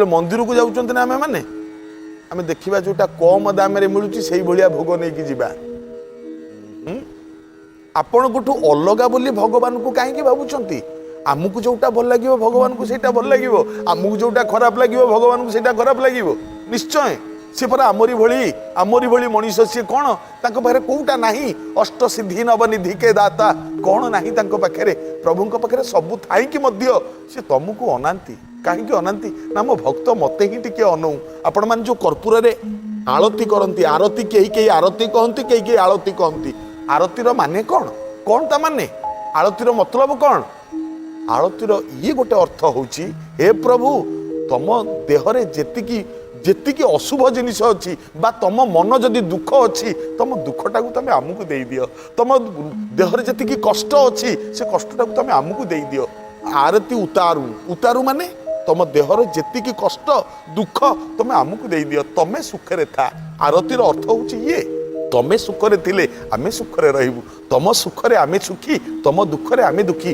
मंदिर को जाऊँ ना आम मैंने आम देखा जोटा कम दाम मिलूँ से भाया भोग नहीं कि आपण को अलग बोली भगवान को कहीं भावुंट आमको जोटा भल लगे भगवान को सेटा भल लगे आमको जोटा खराब लगे भगवान को सेटा खराब लगे निश्चय सी पर आमरी भली मनीष सी कौन तांको पाखरे कोउटा नाही अष्ट सिद्धि नवनिधि के दाता कौन नाही तांको पाखरे प्रभुंक पाखरे सबु थाई कि मध्य से तुमको अनांती कहीं अनांती ना मो भक्त मते ही टिके अनऊ आपण मान जो कर्पूर रे आरती करती आरती कई आरती कहती कई आरती कहती आरतीर माने कौन कौन ता माने आरतीर मतलब कौन आरतीर ये गोटे अर्थ होची हे प्रभु तम देहरे जेतिकी अशुभ जिनिस अच्छी बा तम मन जदि दुख अच्छी तम दुखटा को तुम आमको दे दियो तम देहरे जेतिकी कष्ट अच्छी से कष्टटा को तुम आमको दे दियो आरती उतारू उतारू माने तम देहर जेतिकी कष्ट दुख तुम आमको दे दियो तमे सुखरे था आरतीर अर्थ होची ये तमे सुखरे थिले आमे सुखरे रहबू तम सुखरे आमे सुखी तम दुखरे आमे दुखी।